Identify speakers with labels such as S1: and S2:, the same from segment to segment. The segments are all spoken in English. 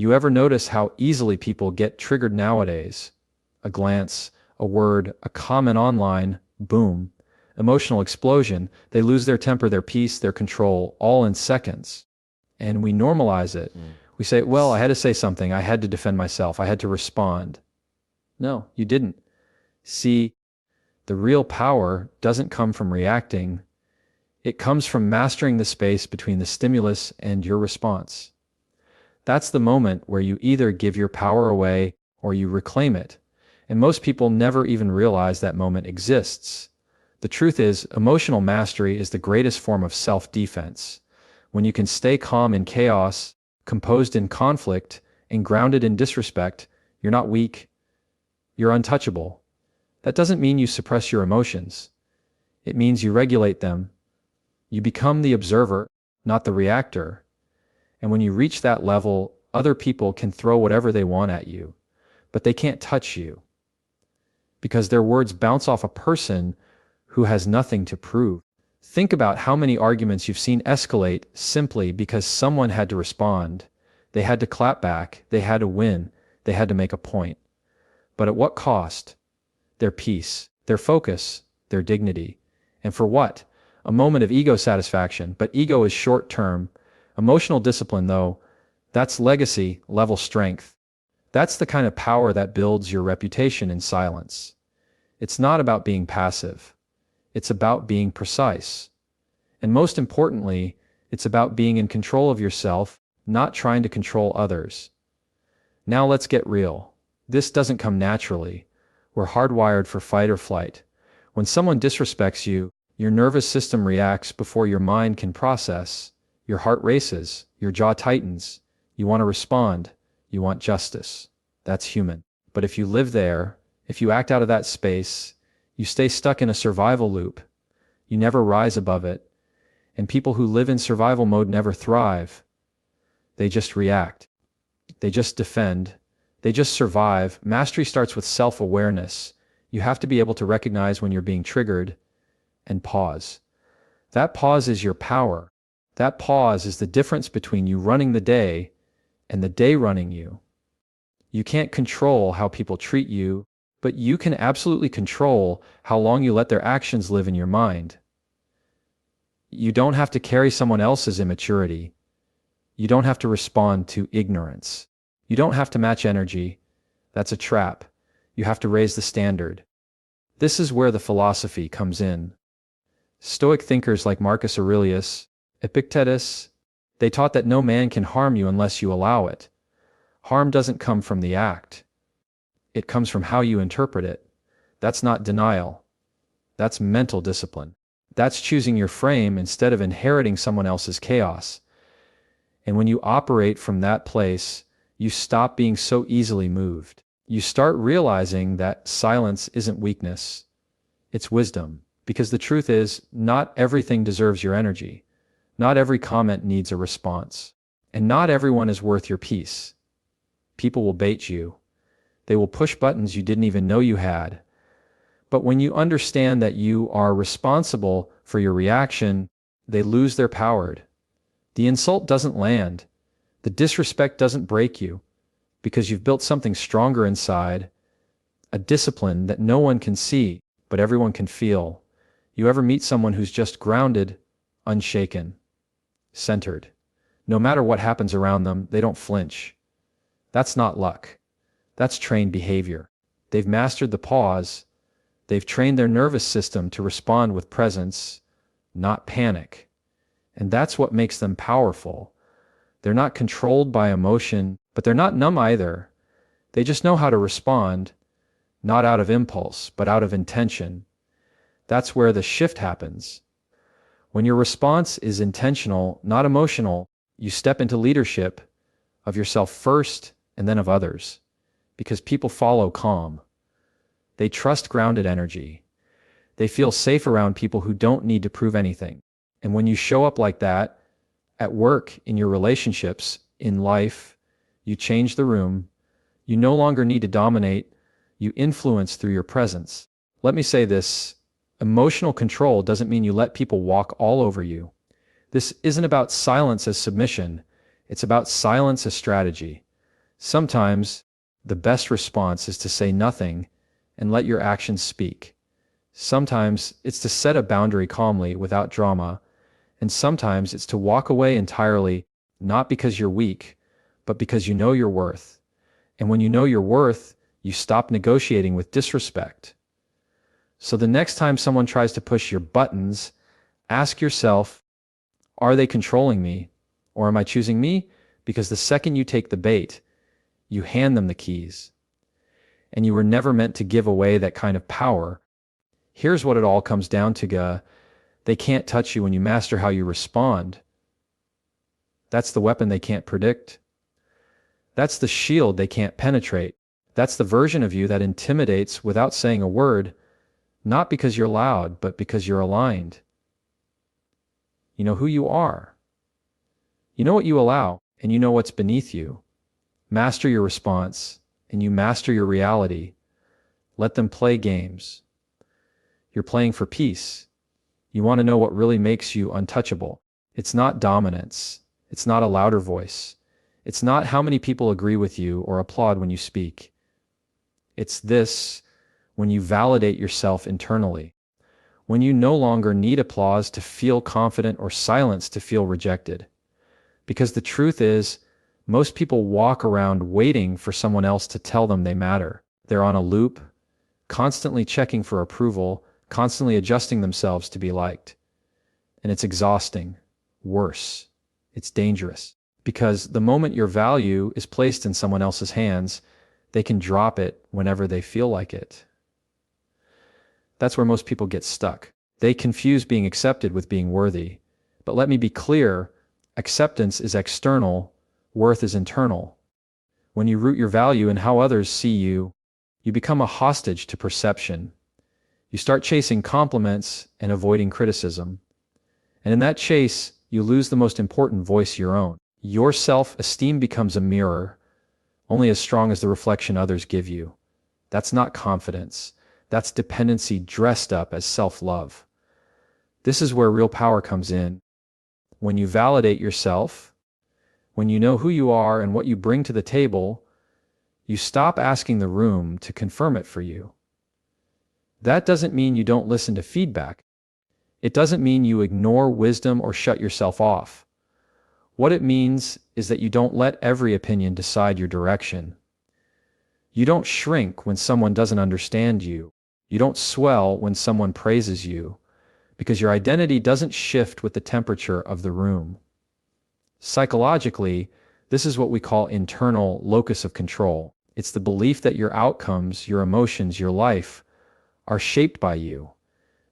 S1: You ever notice how easily people get triggered nowadays? A glance, a word, a comment online, boom. Emotional explosion. They lose their temper, their peace, their control, all in seconds. And we normalize it. We say, well, I had to say something. I had to defend myself. I had to respond. No, you didn't. See, the real power doesn't come from reacting. It comes from mastering the space between the stimulus and your response. That's the moment where you either give your power away or you reclaim it. And most people never even realize that moment exists. The truth is, emotional mastery is the greatest form of self-defense. When you can stay calm in chaos, composed in conflict, and grounded in disrespect, you're not weak. You're untouchable. That doesn't mean you suppress your emotions. It means you regulate them. You become the observer, not the reactor. And when you reach that level, other people can throw whatever they want at you, but they can't touch you, because their words bounce off a person who has nothing to prove. Think about how many arguments you've seen escalate simply because someone had to respond. They had to clap back, they had to win, they had to make a point. But at what cost? Their peace, their focus, their dignity. And for what? A moment of ego satisfaction, but ego is short-term. Emotional discipline, though, that's legacy level strength. That's the kind of power that builds your reputation in silence. It's not about being passive. It's about being precise. And most importantly, it's about being in control of yourself, not trying to control others. Now let's get real. This doesn't come naturally. We're hardwired for fight or flight. When someone disrespects you, your nervous system reacts before your mind can process. Your heart races, your jaw tightens. You want to respond. You want justice. That's human. But if you live there, if you act out of that space, you stay stuck in a survival loop. You never rise above it. And people who live in survival mode never thrive. They just react. They just defend. They just survive. Mastery starts with self-awareness. You have to be able to recognize when you're being triggered and pause. That pause is your power. That pause is the difference between you running the day and the day running you. You can't control how people treat you, but you can absolutely control how long you let their actions live in your mind. You don't have to carry someone else's immaturity. You don't have to respond to ignorance. You don't have to match energy. That's a trap. You have to raise the standard. This is where the philosophy comes in. Stoic thinkers like Marcus Aurelius, Epictetus, they taught that no man can harm you unless you allow it. Harm doesn't come from the act. It comes from how you interpret it. That's not denial. That's mental discipline. That's choosing your frame instead of inheriting someone else's chaos. And when you operate from that place, you stop being so easily moved. You start realizing that silence isn't weakness. It's wisdom. Because the truth is, not everything deserves your energy. Not every comment needs a response. And not everyone is worth your peace. People will bait you. They will push buttons you didn't even know you had. But when you understand that you are responsible for your reaction, they lose their power. The insult doesn't land. The disrespect doesn't break you, because you've built something stronger inside, a discipline that no one can see, but everyone can feel. You ever meet someone who's just grounded, unshaken, centered? No matter what happens around them, they don't flinch. That's not luck. That's trained behavior. They've mastered the pause. They've trained their nervous system to respond with presence, not panic. And that's what makes them powerful. They're not controlled by emotion, but they're not numb either. They just know how to respond, not out of impulse, but out of intention. That's where the shift happens. When your response is intentional, not emotional, you step into leadership of yourself first and then of others, because people follow calm. They trust grounded energy. They feel safe around people who don't need to prove anything. And when you show up like that, at work, in your relationships, in life, you change the room. You no longer need to dominate. You influence through your presence. Let me say this. Emotional control doesn't mean you let people walk all over you. This isn't about silence as submission. It's about silence as strategy. Sometimes the best response is to say nothing and let your actions speak. Sometimes it's to set a boundary calmly without drama, and sometimes it's to walk away entirely, not because you're weak, but because you know your worth. And when you know your worth, you stop negotiating with disrespect. So the next time someone tries to push your buttons, ask yourself, are they controlling me? Or am I choosing me? Because the second you take the bait, you hand them the keys. And you were never meant to give away that kind of power. Here's what it all comes down to, they can't touch you when you master how you respond. That's the weapon they can't predict. That's the shield they can't penetrate. That's the version of you that intimidates without saying a word, not because you're loud, but because you're aligned. You know who you are. You know what you allow, and you know what's beneath you. Master your response, and you master your reality. Let them play games. You're playing for peace. You want to know what really makes you untouchable. It's not dominance. It's not a louder voice. It's not how many people agree with you or applaud when you speak. It's this, when you validate yourself internally. When you no longer need applause to feel confident or silence to feel rejected. Because the truth is, most people walk around waiting for someone else to tell them they matter. They're on a loop, constantly checking for approval, constantly adjusting themselves to be liked. And it's exhausting. Worse, it's dangerous. Because the moment your value is placed in someone else's hands, they can drop it whenever they feel like it. That's where most people get stuck. They confuse being accepted with being worthy. But let me be clear, acceptance is external, worth is internal. When you root your value in how others see you, you become a hostage to perception. You start chasing compliments and avoiding criticism. And in that chase, you lose the most important voice, your own. Your self-esteem becomes a mirror, only as strong as the reflection others give you. That's not confidence. That's dependency dressed up as self-love. This is where real power comes in. When you validate yourself, when you know who you are and what you bring to the table, you stop asking the room to confirm it for you. That doesn't mean you don't listen to feedback. It doesn't mean you ignore wisdom or shut yourself off. What it means is that you don't let every opinion decide your direction. You don't shrink when someone doesn't understand you. You don't swell when someone praises you, because your identity doesn't shift with the temperature of the room. Psychologically, this is what we call internal locus of control. It's the belief that your outcomes, your emotions, your life are shaped by you,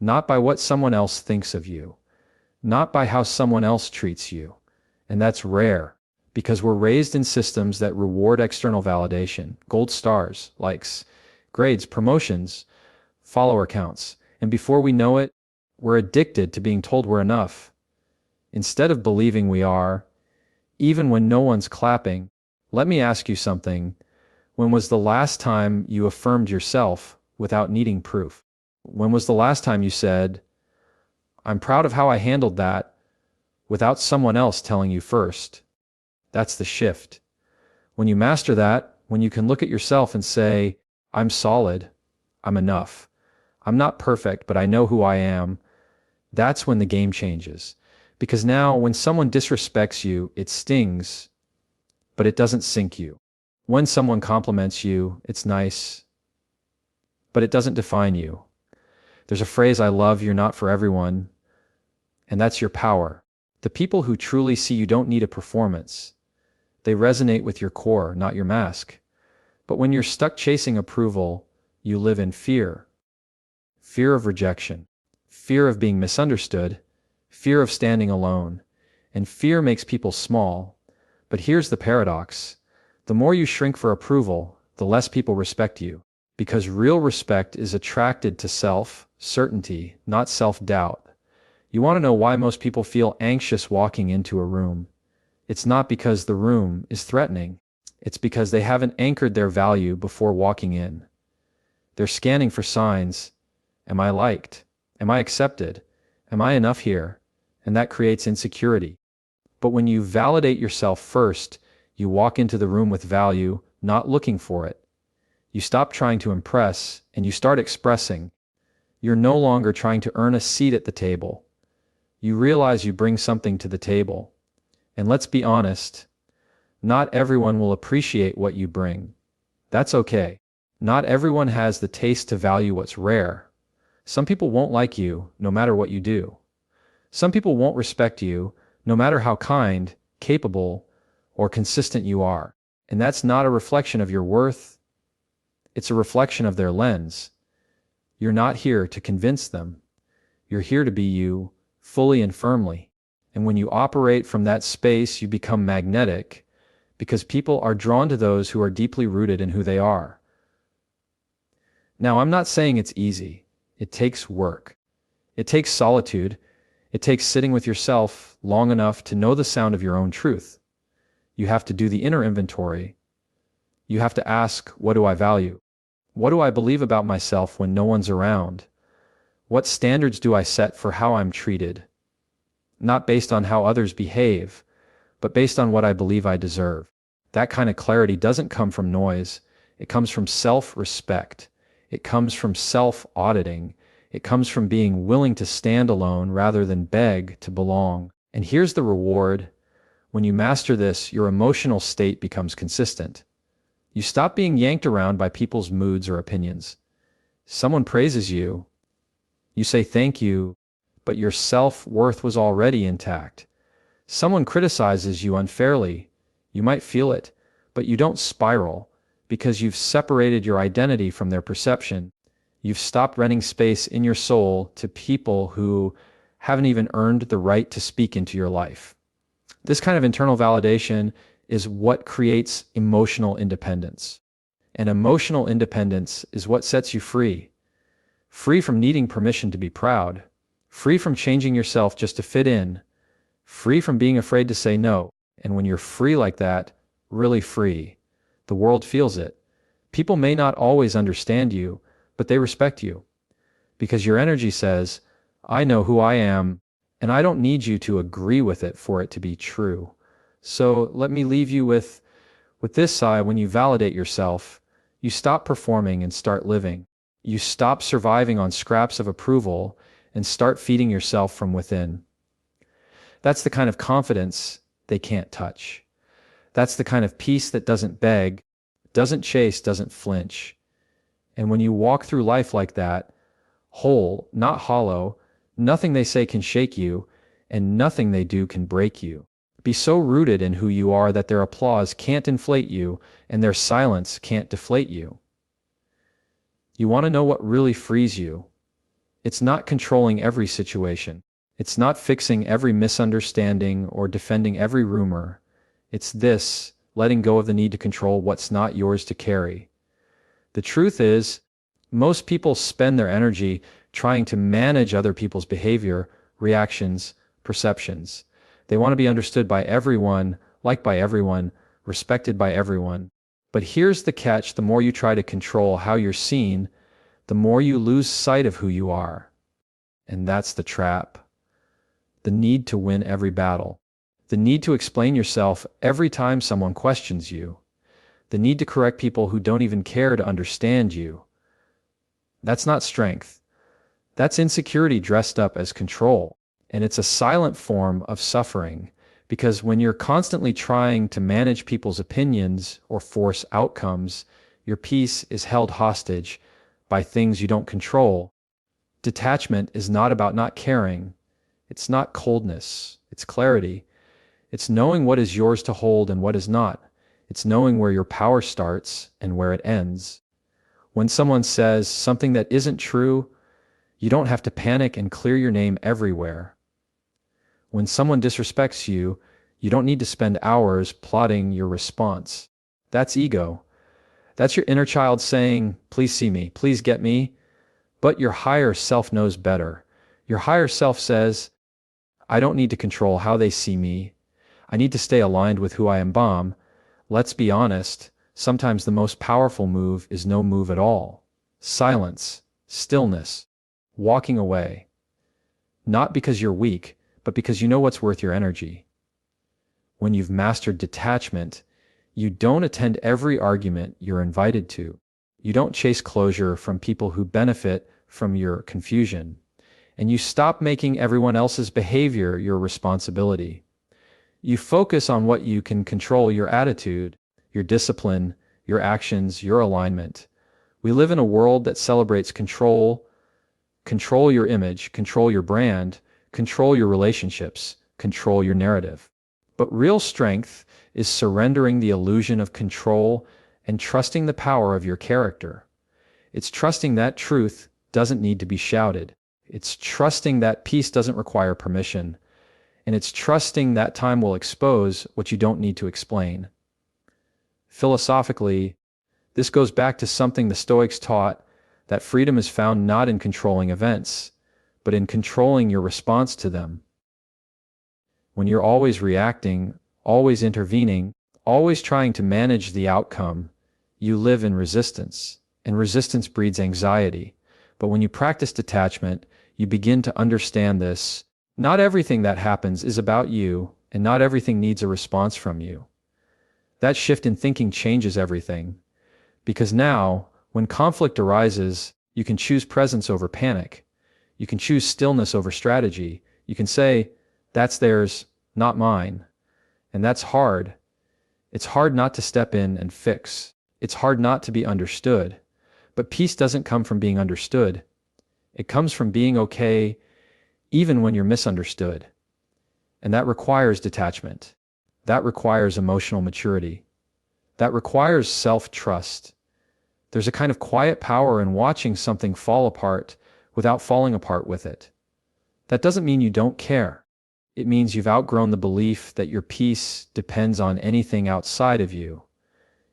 S1: not by what someone else thinks of you, not by how someone else treats you. And that's rare, because we're raised in systems that reward external validation, gold stars, likes, grades, promotions, follower counts, and before we know it, we're addicted to being told we're enough. Instead of believing we are, even when no one's clapping. Let me ask you something. When was the last time you affirmed yourself without needing proof? When was the last time you said, I'm proud of how I handled that, without someone else telling you first? That's the shift. When you master that, when you can look at yourself and say, I'm solid, I'm enough. I'm not perfect, but I know who I am. That's when the game changes. Because now, when someone disrespects you, it stings, but it doesn't sink you. When someone compliments you, it's nice, but it doesn't define you. There's a phrase I love, you're not for everyone, and that's your power. The people who truly see you don't need a performance. They resonate with your core, not your mask. But when you're stuck chasing approval, you live in fear. Fear of rejection, fear of being misunderstood, fear of standing alone, and fear makes people small. But here's the paradox. The more you shrink for approval, the less people respect you. Because real respect is attracted to self-certainty, not self-doubt. You want to know why most people feel anxious walking into a room? It's not because the room is threatening. It's because they haven't anchored their value before walking in. They're scanning for signs. Am I liked? Am I accepted? Am I enough here? And that creates insecurity. But when you validate yourself first, You walk into the room with value, not looking for it. You stop trying to impress, and you start expressing. You're no longer trying to earn a seat at the table. You realize you bring something to the table. And let's be honest, not everyone will appreciate what you bring. That's okay. Not everyone has the taste to value what's rare. Some people won't like you, no matter what you do. Some people won't respect you, no matter how kind, capable, or consistent you are. And that's not a reflection of your worth. It's a reflection of their lens. You're not here to convince them. You're here to be you, fully and firmly. And when you operate from that space, you become magnetic, because people are drawn to those who are deeply rooted in who they are. Now, I'm not saying it's easy. It takes work. It takes solitude. It takes sitting with yourself long enough to know the sound of your own truth. You have to do the inner inventory. You have to ask, what do I value? What do I believe about myself when no one's around? What standards do I set for how I'm treated? Not based on how others behave, but based on what I believe I deserve. That kind of clarity doesn't come from noise. It comes from self-respect. It comes from self-auditing. It comes from being willing to stand alone rather than beg to belong. And here's the reward. When you master this, your emotional state becomes consistent. You stop being yanked around by people's moods or opinions. Someone praises you. You say thank you, but your self-worth was already intact. Someone criticizes you unfairly. You might feel it, but you don't spiral because you've separated your identity from their perception. You've stopped renting space in your soul to people who haven't even earned the right to speak into your life. This kind of internal validation is what creates emotional independence. And emotional independence is what sets you free. Free from needing permission to be proud. Free from changing yourself just to fit in. Free from being afraid to say no. And when you're free like that, really free, the world feels it. People may not always understand you, but they respect you. Because your energy says, I know who I am, and I don't need you to agree with it for it to be true. So let me leave you with this sigh. When you validate yourself, you stop performing and start living. You stop surviving on scraps of approval and start feeding yourself from within. That's the kind of confidence they can't touch. That's the kind of peace that doesn't beg, doesn't chase, doesn't flinch. And when you walk through life like that, whole, not hollow, nothing they say can shake you, and nothing they do can break you. Be so rooted in who you are that their applause can't inflate you, and their silence can't deflate you. You want to know what really frees you? It's not controlling every situation. It's not fixing every misunderstanding or defending every rumor. It's this, letting go of the need to control what's not yours to carry. The truth is, most people spend their energy trying to manage other people's behavior, reactions, perceptions. They want to be understood by everyone, liked by everyone, respected by everyone. But here's the catch: the more you try to control how you're seen, the more you lose sight of who you are. And that's the trap. The need to win every battle. The need to explain yourself every time someone questions you. The need to correct people who don't even care to understand you. That's not strength. That's insecurity dressed up as control. And it's a silent form of suffering, because when you're constantly trying to manage people's opinions or force outcomes, your peace is held hostage by things you don't control. Detachment is not about not caring. It's not coldness. It's clarity. It's knowing what is yours to hold and what is not. It's knowing where your power starts and where it ends. When someone says something that isn't true, you don't have to panic and clear your name everywhere. When someone disrespects you, you don't need to spend hours plotting your response. That's ego. That's your inner child saying, please see me, please get me. But your higher self knows better. Your higher self says, I don't need to control how they see me. I need to stay aligned with who I am. Let's be honest, sometimes the most powerful move is no move at all. Silence, stillness, walking away. Not because you're weak, but because you know what's worth your energy. When you've mastered detachment, You don't attend every argument you're invited to. You don't chase closure from people who benefit from your confusion. And you stop making everyone else's behavior your responsibility. You focus on what you can control: your attitude, your discipline, your actions, your alignment. We live in a world that celebrates control. Control your image, control your brand, control your relationships, control your narrative. But real strength is surrendering the illusion of control and trusting the power of your character. It's trusting that truth doesn't need to be shouted. It's trusting that peace doesn't require permission. And it's trusting that time will expose what you don't need to explain. Philosophically, this goes back to something the Stoics taught, that freedom is found not in controlling events, but in controlling your response to them. When you're always reacting, always intervening, always trying to manage the outcome, you live in resistance, and resistance breeds anxiety. But when you practice detachment, you begin to understand this. Not everything that happens is about you, and not everything needs a response from you. That shift in thinking changes everything, because now, when conflict arises, you can choose presence over panic. You can choose stillness over strategy. You can say, that's theirs, not mine. And that's hard. It's hard not to step in and fix. It's hard not to be understood. But peace doesn't come from being understood. It comes from being okay even when you're misunderstood. And that requires detachment. That requires emotional maturity. That requires self-trust. There's a kind of quiet power in watching something fall apart without falling apart with it. That doesn't mean you don't care. It means you've outgrown the belief that your peace depends on anything outside of you.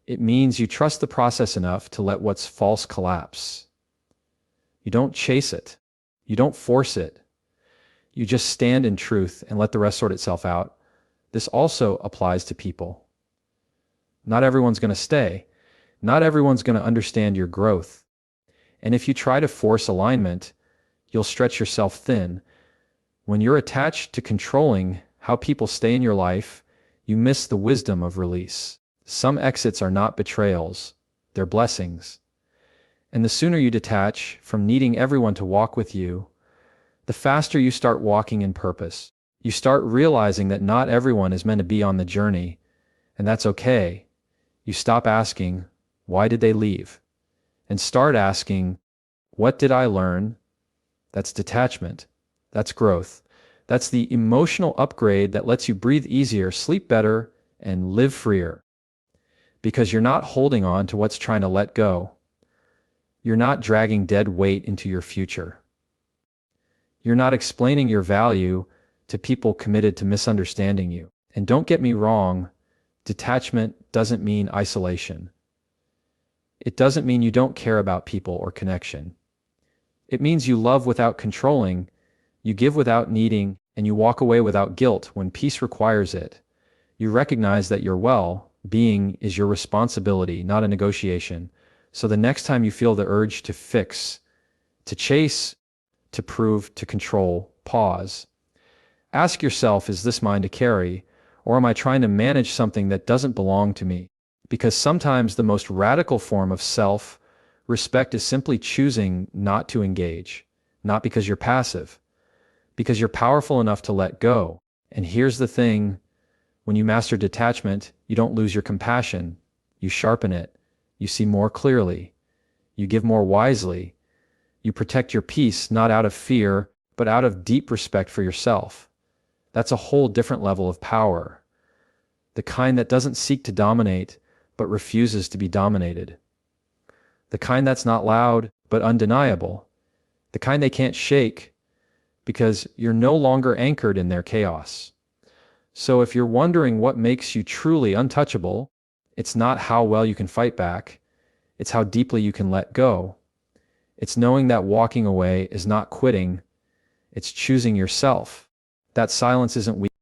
S1: It means you trust the process enough to let what's false collapse. You don't chase it. You don't force it. You just stand in truth and let the rest sort itself out. This also applies to people. Not everyone's going to stay. Not everyone's going to understand your growth. And if you try to force alignment, you'll stretch yourself thin. When you're attached to controlling how people stay in your life, you miss the wisdom of release. Some exits are not betrayals, they're blessings. And the sooner you detach from needing everyone to walk with you, the faster you start walking in purpose. You start realizing that not everyone is meant to be on the journey, and that's okay. You stop asking, why did they leave? And start asking, what did I learn? That's detachment. That's growth. That's the emotional upgrade that lets you breathe easier, sleep better, and live freer. Because you're not holding on to what's trying to let go. You're not dragging dead weight into your future. You're not explaining your value to people committed to misunderstanding you. And don't get me wrong, detachment doesn't mean isolation. It doesn't mean you don't care about people or connection. It means you love without controlling, you give without needing, and you walk away without guilt when peace requires it. You recognize that your well-being is your responsibility, not a negotiation. So the next time you feel the urge to fix, to chase, to prove, to control, pause. Ask yourself, is this mine to carry, or am I trying to manage something that doesn't belong to me? Because sometimes the most radical form of self-respect is simply choosing not to engage, not because you're passive, because you're powerful enough to let go. And here's the thing, when you master detachment, you don't lose your compassion, you sharpen it, you see more clearly, you give more wisely, you protect your peace not out of fear, but out of deep respect for yourself. That's a whole different level of power, the kind that doesn't seek to dominate, but refuses to be dominated. The kind that's not loud, but undeniable. The kind they can't shake, because you're no longer anchored in their chaos. So if you're wondering what makes you truly untouchable, it's not how well you can fight back, it's how deeply you can let go. It's knowing that walking away is not quitting, it's choosing yourself. That silence isn't weak.